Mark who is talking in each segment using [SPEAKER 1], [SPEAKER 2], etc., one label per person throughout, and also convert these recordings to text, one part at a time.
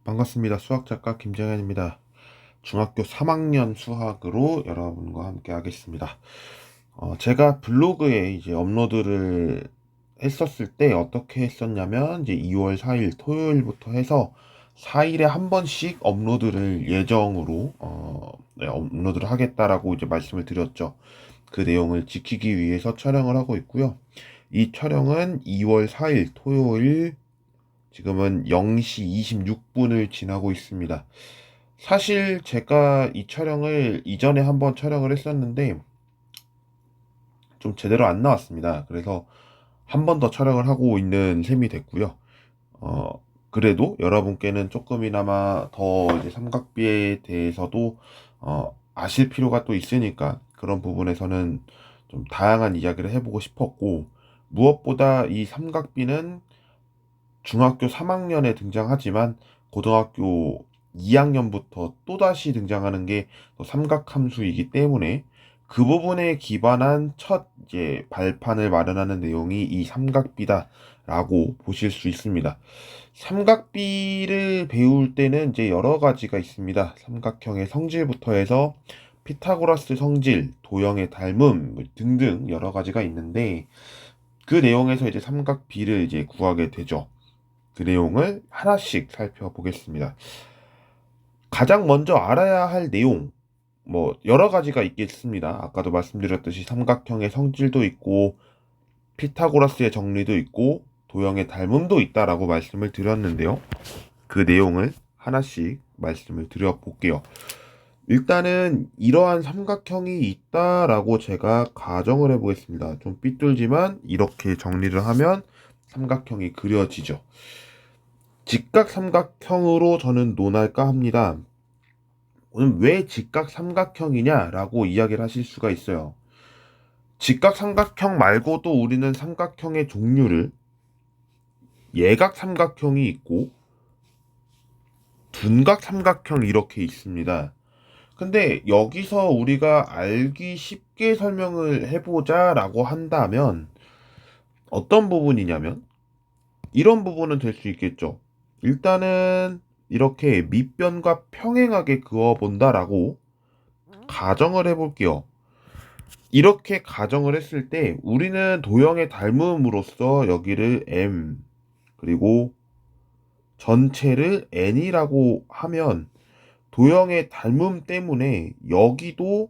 [SPEAKER 1] 반갑습니다. 수학작가 김정현입니다. 중학교 3학년 수학으로 여러분과 함께 하겠습니다. 제가 블로그에 이제 업로드를 했었을 때 어떻게 했었냐면, 이제 2월 4일 토요일부터 해서 4일에 한 번씩 업로드를 예정으로, 네, 업로드를 하겠다라고 이제 말씀을 드렸죠. 그 내용을 지키기 위해서 촬영을 하고 있고요. 이 촬영은 2월 4일 토요일 지금은 0시 26분을 지나고 있습니다. 사실 제가 이 촬영을 이전에 한번 촬영을 했었는데 좀 제대로 안 나왔습니다. 그래서 한 번 더 촬영을 하고 있는 셈이 됐고요. 어, 그래도 여러분께는 조금이나마 더 이제 삼각비에 대해서도 아실 필요가 또 있으니까 그런 부분에서는 좀 다양한 이야기를 해보고 싶었고, 무엇보다 이 삼각비는 중학교 3학년에 등장하지만 고등학교 2학년부터 또다시 등장하는 게 또 삼각함수이기 때문에 그 부분에 기반한 첫 이제 발판을 마련하는 내용이 이 삼각비다라고 보실 수 있습니다. 삼각비를 배울 때는 이제 여러 가지가 있습니다. 삼각형의 성질부터 해서 피타고라스 성질, 도형의 닮음 등등 여러 가지가 있는데, 그 내용에서 이제 삼각비를 이제 구하게 되죠. 그 내용을 하나씩 살펴보겠습니다. 가장 먼저 알아야 할 내용, 뭐 여러 가지가 있겠습니다. 아까도 말씀드렸듯이 삼각형의 성질도 있고 피타고라스의 정리도 있고 도형의 닮음도 있다라고 말씀을 드렸는데요. 그 내용을 하나씩 말씀을 드려볼게요. 일단은 이러한 삼각형이 있다라고 제가 가정을 해보겠습니다. 좀 삐뚤지만 이렇게 정리를 하면 삼각형이 그려지죠. 직각삼각형으로 저는 논할까 합니다. 오늘 왜 직각삼각형이냐라고 이야기를 하실 수가 있어요. 직각삼각형 말고도 우리는 삼각형의 종류를 예각삼각형이 있고 둔각삼각형 이렇게 있습니다. 근데 여기서 우리가 알기 쉽게 설명을 해보자라고 한다면 어떤 부분이냐면 이런 부분은 될 수 있겠죠. 일단은 이렇게 밑변과 평행하게 그어본다라고 가정을 해볼게요. 이렇게 가정을 했을 때 우리는 도형의 닮음으로써 여기를 M 그리고 전체를 N이라고 하면 도형의 닮음 때문에 여기도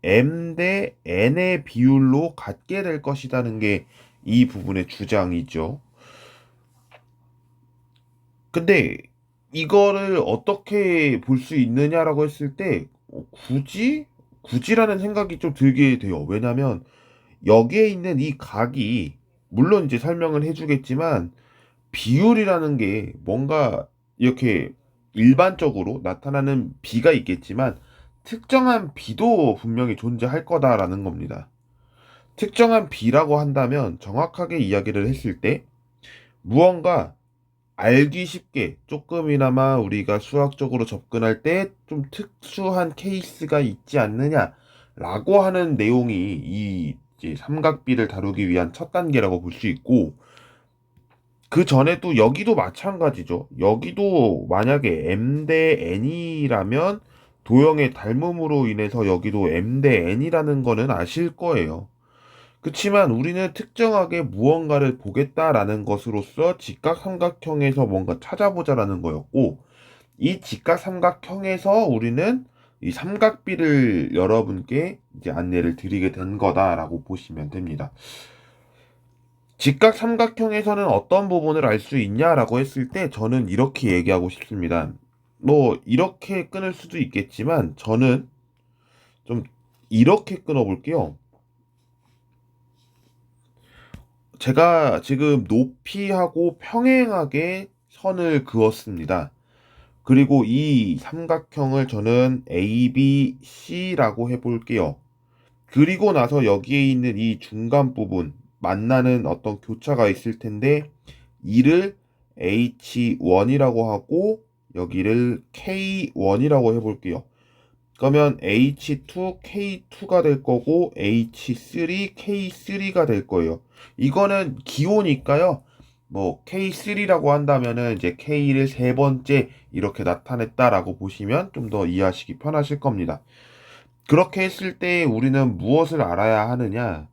[SPEAKER 1] M 대 N의 비율로 같게 될 것이라는 게 이 부분의 주장이죠. 근데 이거를 어떻게 볼 수 있느냐라고 했을 때 굳이라는 생각이 좀 들게 돼요. 왜냐면 여기에 있는 이 각이 물론 이제 설명을 해주겠지만 비율이라는 게 뭔가 이렇게 일반적으로 나타나는 비가 있겠지만 특정한 비도 분명히 존재할 거다라는 겁니다. 특정한 비라고 한다면 정확하게 이야기를 했을 때 무언가 알기 쉽게 조금이나마 우리가 수학적으로 접근할 때 좀 특수한 케이스가 있지 않느냐라고 하는 내용이 이 이제 삼각비를 다루기 위한 첫 단계라고 볼 수 있고, 그 전에도 여기도 마찬가지죠. 여기도 만약에 M 대 N이라면 도형의 닮음으로 인해서 여기도 M 대 N이라는 거는 아실 거예요. 그치만 우리는 특정하게 무언가를 보겠다라는 것으로서 직각삼각형에서 뭔가 찾아보자라는 거였고, 이 직각삼각형에서 우리는 이 삼각비를 여러분께 이제 안내를 드리게 된 거다라고 보시면 됩니다. 직각삼각형에서는 어떤 부분을 알 수 있냐라고 했을 때 저는 이렇게 얘기하고 싶습니다. 뭐 이렇게 끊을 수도 있겠지만 저는 좀 이렇게 끊어볼게요. 제가 지금 높이하고 평행하게 선을 그었습니다. 그리고 이 삼각형을 저는 ABC라고 해볼게요. 그리고 나서 여기에 있는 이 중간 부분, 만나는 어떤 교차가 있을 텐데 이를 H1이라고 하고 여기를 K1이라고 해볼게요. 그러면 H2, K2가 될 거고 H3, K3가 될 거예요. 이거는 기호니까요. 뭐 K3라고 한다면은 이제 K를 세 번째 이렇게 나타냈다라고 보시면 좀 더 이해하시기 편하실 겁니다. 그렇게 했을 때 우리는 무엇을 알아야 하느냐?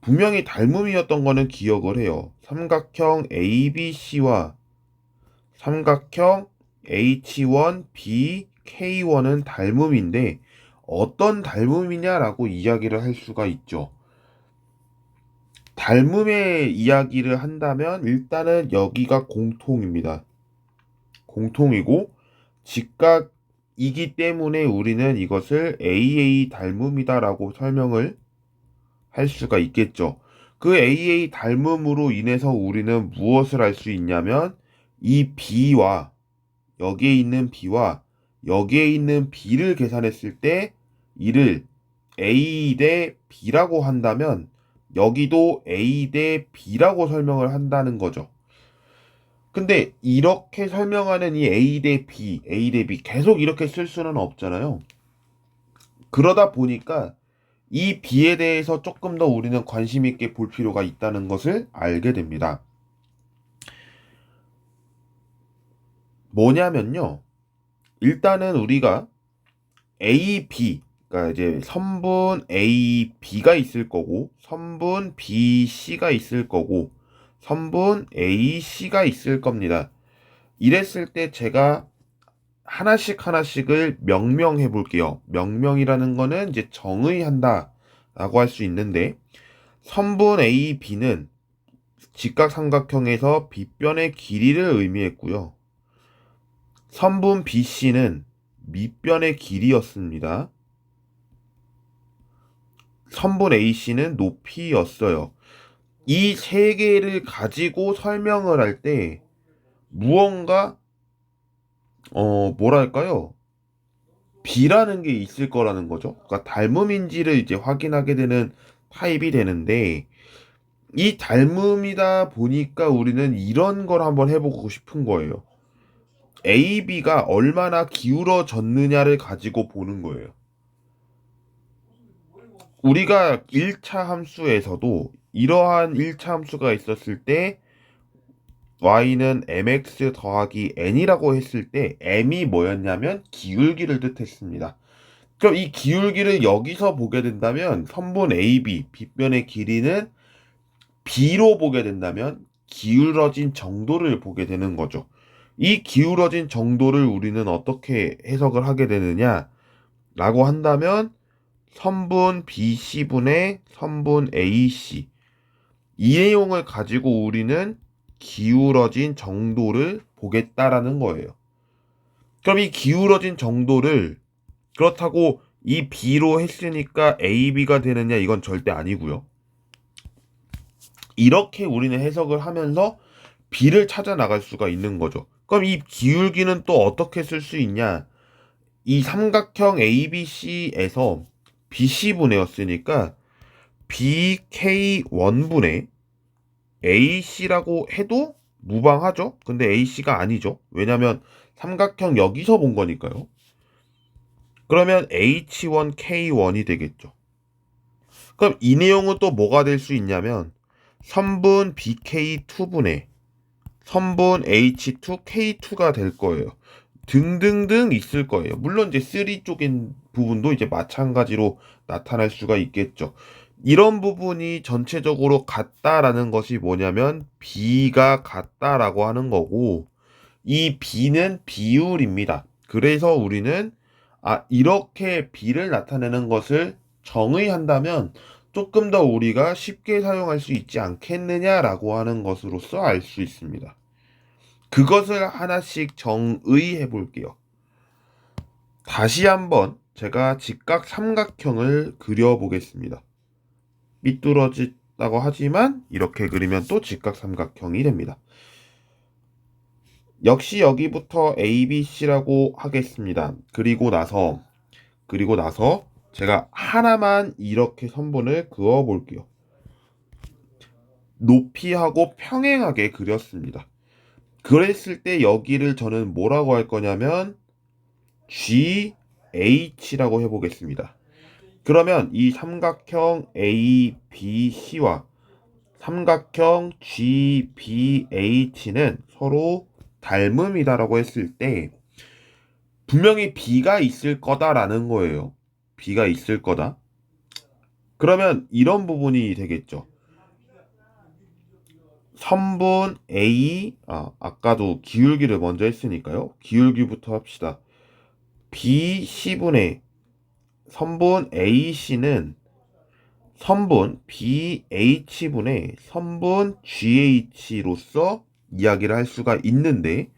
[SPEAKER 1] 분명히 닮음이었던 거는 기억을 해요. 삼각형 ABC와 삼각형 H1, B, K1은 닮음인데 어떤 닮음이냐라고 이야기를 할 수가 있죠. 닮음의 이야기를 한다면 일단은 여기가 공통입니다. 공통이고 직각이기 때문에 우리는 이것을 AA 닮음이다라고 설명을 할 수가 있겠죠. 그 AA 닮음으로 인해서 우리는 무엇을 알 수 있냐면 이 B와 여기에 있는 B와 여기에 있는 B를 계산했을 때 이를 A 대 B라고 한다면 여기도 A 대 B라고 설명을 한다는 거죠. 근데 이렇게 설명하는 이 A 대 B, A 대 B 계속 이렇게 쓸 수는 없잖아요. 그러다 보니까 이 B에 대해서 조금 더 우리는 관심 있게 볼 필요가 있다는 것을 알게 됩니다. 뭐냐면요. 일단은 우리가 A, B, 그러니까 이제 선분 A, B가 있을 거고, 선분 B, C가 있을 거고, 선분 A, C가 있을 겁니다. 이랬을 때 제가 하나씩 하나씩을 명명해 볼게요. 명명이라는 거는 이제 정의한다 라고 할 수 있는데, 선분 A, B는 직각삼각형에서 빗변의 길이를 의미했고요. 선분 BC는 밑변의 길이였습니다. 선분 AC는 높이였어요. 이 세 개를 가지고 설명을 할 때 무언가 뭐랄까요? B라는 게 있을 거라는 거죠. 그러니까 닮음인지를 이제 확인하게 되는 타입이 되는데 이 닮음이다 보니까 우리는 이런 걸 한번 해보고 싶은 거예요. AB가 얼마나 기울어졌느냐를 가지고 보는 거예요. 우리가 1차 함수에서도 이러한 1차 함수가 있었을 때 y는 mx 더하기 n이라고 했을 때 m이 뭐였냐면 기울기를 뜻했습니다. 그럼 이 기울기를 여기서 보게 된다면 선분 AB, 빗변의 길이는 b로 보게 된다면 기울어진 정도를 보게 되는 거죠. 이 기울어진 정도를 우리는 어떻게 해석을 하게 되느냐 라고 한다면 선분 BC분의 선분 AC 이 내용을 가지고 우리는 기울어진 정도를 보겠다라는 거예요. 그럼 이 기울어진 정도를 그렇다고 이 B로 했으니까 AB가 되느냐 이건 절대 아니고요. 이렇게 우리는 해석을 하면서 B를 찾아 나갈 수가 있는 거죠. 그럼 이 기울기는 또 어떻게 쓸 수 있냐? 이 삼각형 ABC에서 BC분해였으니까 BK1분의 AC라고 해도 무방하죠? 근데 AC가 아니죠. 왜냐면 삼각형 여기서 본 거니까요. 그러면 H1K1이 되겠죠. 그럼 이 내용은 또 뭐가 될 수 있냐면 선분 BK2분의 선분 H2K2가 될 거예요. 등등등 있을 거예요. 물론 이제 3 쪽인 부분도 이제 마찬가지로 나타날 수가 있겠죠. 이런 부분이 전체적으로 같다라는 것이 뭐냐면 B가 같다라고 하는 거고 이 B는 비율입니다. 그래서 우리는 이렇게 B를 나타내는 것을 정의한다면 조금 더 우리가 쉽게 사용할 수 있지 않겠느냐라고 하는 것으로서 알 수 있습니다. 그것을 하나씩 정의해 볼게요. 다시 한번 제가 직각 삼각형을 그려 보겠습니다. 삐뚤어졌다고 하지만 이렇게 그리면 또 직각 삼각형이 됩니다. 역시 여기부터 ABC라고 하겠습니다. 그리고 나서 제가 하나만 이렇게 선분을 그어 볼게요. 높이하고 평행하게 그렸습니다. 그랬을 때 여기를 저는 뭐라고 할 거냐면 GH라고 해보겠습니다. 그러면 이 삼각형 ABC와 삼각형 GBH는 서로 닮음이다라고 했을 때 분명히 B가 있을 거다라는 거예요. B가 있을 거다. 그러면 이런 부분이 되겠죠. 선분 A, 아까도 기울기를 먼저 했으니까요. 기울기부터 합시다. BC분의 선분 AC는 선분 BH분의 선분 GH로서 이야기를 할 수가 있는데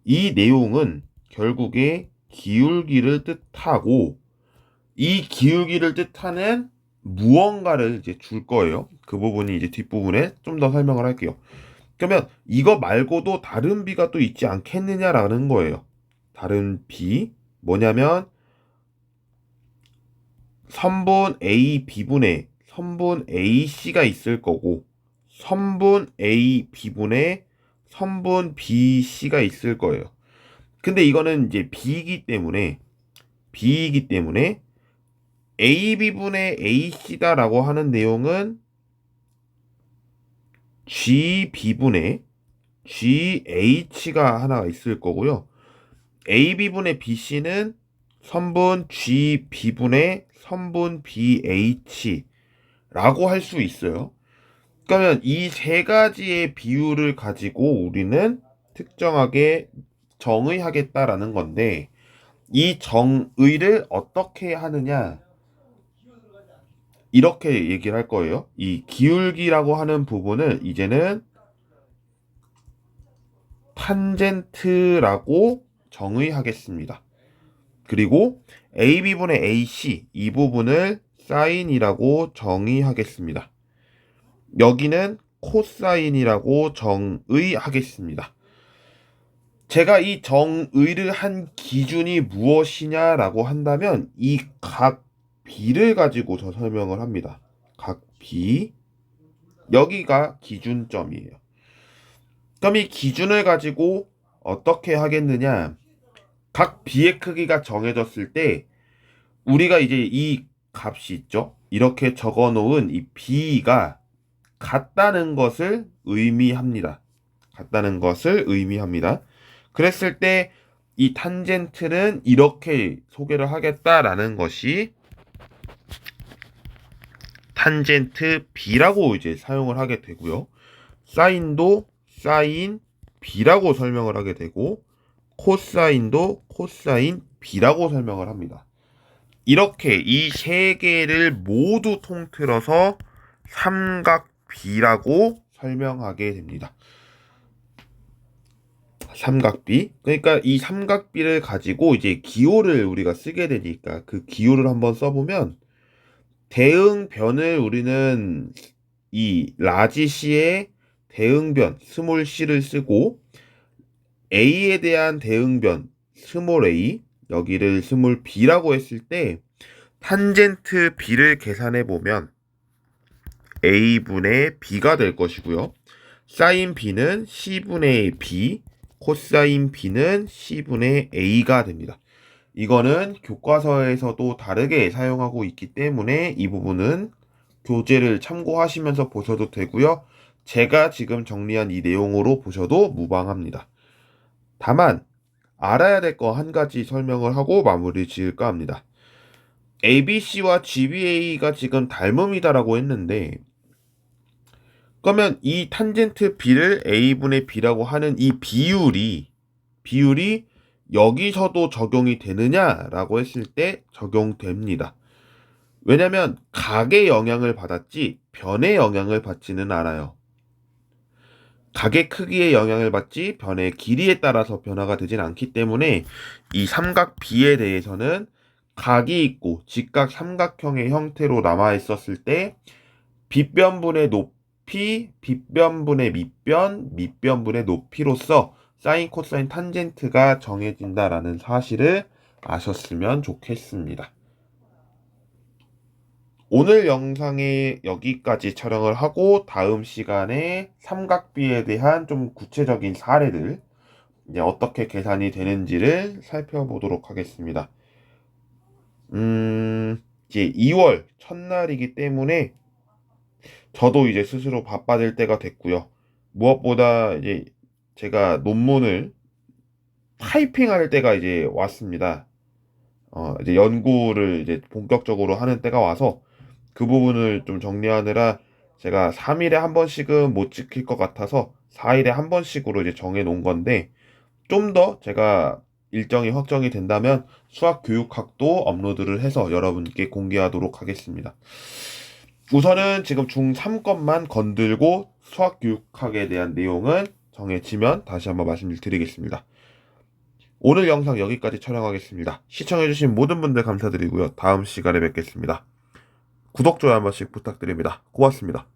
[SPEAKER 1] 이 내용은 결국에 기울기를 뜻하고 이 기울기를 뜻하는 무언가를 이제 줄 거예요. 그 부분이 이제 뒷부분에 좀 더 설명을 할게요. 그러면 이거 말고도 다른 B가 또 있지 않겠느냐라는 거예요. 다른 B 뭐냐면 선분 A, B분의 선분 AC가 있을 거고 선분 A, B분의 선분 BC가 있을 거예요. 근데 이거는 이제 B이기 때문에 AB분의 AC다라고 하는 내용은 GB분의 GH가 하나 있을 거고요. AB분의 BC는 선분 GB분의 선분 BH라고 할 수 있어요. 그러면 이 세 가지의 비율을 가지고 우리는 특정하게 정의하겠다라는 건데 이 정의를 어떻게 하느냐 이렇게 얘기를 할 거예요. 이 기울기라고 하는 부분을 이제는 탄젠트라고 정의하겠습니다. 그리고 AB분의 AC 이 부분을 사인이라고 정의하겠습니다. 여기는 코사인이라고 정의하겠습니다. 제가 이 정의를 한 기준이 무엇이냐라고 한다면 이 각 B를 가지고 저 설명을 합니다. 각 B 여기가 기준점이에요. 그럼 이 기준을 가지고 어떻게 하겠느냐? 각 B의 크기가 정해졌을 때 우리가 이제 이 값이 있죠. 이렇게 적어 놓은 이 B가 같다는 것을 의미합니다. 같다는 것을 의미합니다. 그랬을 때 이 탄젠트는 이렇게 소개를 하겠다라는 것이 탄젠트 B라고 이제 사용을 하게 되고요. 사인도 사인 B라고 설명을 하게 되고 코사인도 코사인 B라고 설명을 합니다. 이렇게 이 세 개를 모두 통틀어서 삼각 B라고 설명하게 됩니다. 삼각비. 그러니까 이 삼각비를 가지고 이제 기호를 우리가 쓰게 되니까 그 기호를 한번 써보면 대응변을 우리는 이 라지 C의 대응변 스몰 c를 쓰고 A에 대한 대응변 스몰 a 여기를 스몰 b라고 했을 때 탄젠트 b를 계산해 보면 a분의 b가 될 것이고요. 사인 b는 c분의 b, 코사인 b는 c분의 a가 됩니다. 이거는 교과서에서도 다르게 사용하고 있기 때문에 이 부분은 교재를 참고하시면서 보셔도 되고요. 제가 지금 정리한 이 내용으로 보셔도 무방합니다. 다만 알아야 될 거 한 가지 설명을 하고 마무리 지을까 합니다. ABC와 GBA가 지금 닮음이다라고 했는데 그러면 이 탄젠트 B를 A분의 B라고 하는 이 비율이 여기서도 적용이 되느냐라고 했을 때 적용됩니다. 왜냐면 각의 영향을 받았지 변의 영향을 받지는 않아요. 각의 크기에 영향을 받지 변의 길이에 따라서 변화가 되진 않기 때문에 이 삼각 B에 대해서는 각이 있고 직각 삼각형의 형태로 남아 있었을 때 빗변분의 높이, 빗변분의 밑변, 밑변분의 높이로서 사인, 코사인, 탄젠트가 정해진다라는 사실을 아셨으면 좋겠습니다. 오늘 영상에 여기까지 촬영을 하고 다음 시간에 삼각비에 대한 좀 구체적인 사례들 이제 어떻게 계산이 되는지를 살펴보도록 하겠습니다. 이제 2월 첫날이기 때문에 저도 이제 스스로 바빠질 때가 됐고요. 무엇보다 이제 제가 논문을 타이핑할 때가 이제 왔습니다. 이제 연구를 이제 본격적으로 하는 때가 와서 그 부분을 좀 정리하느라 제가 3일에 한 번씩은 못 지킬 것 같아서 4일에 한 번씩으로 이제 정해 놓은 건데, 좀 더 제가 일정이 확정이 된다면 수학교육학도 업로드를 해서 여러분께 공개하도록 하겠습니다. 우선은 지금 중3 것만 건들고 수학교육학에 대한 내용은 정해지면 다시 한번 말씀드리겠습니다. 오늘 영상 여기까지 촬영하겠습니다. 시청해주신 모든 분들 감사드리고요. 다음 시간에 뵙겠습니다. 구독, 좋아요 한 번씩 부탁드립니다. 고맙습니다.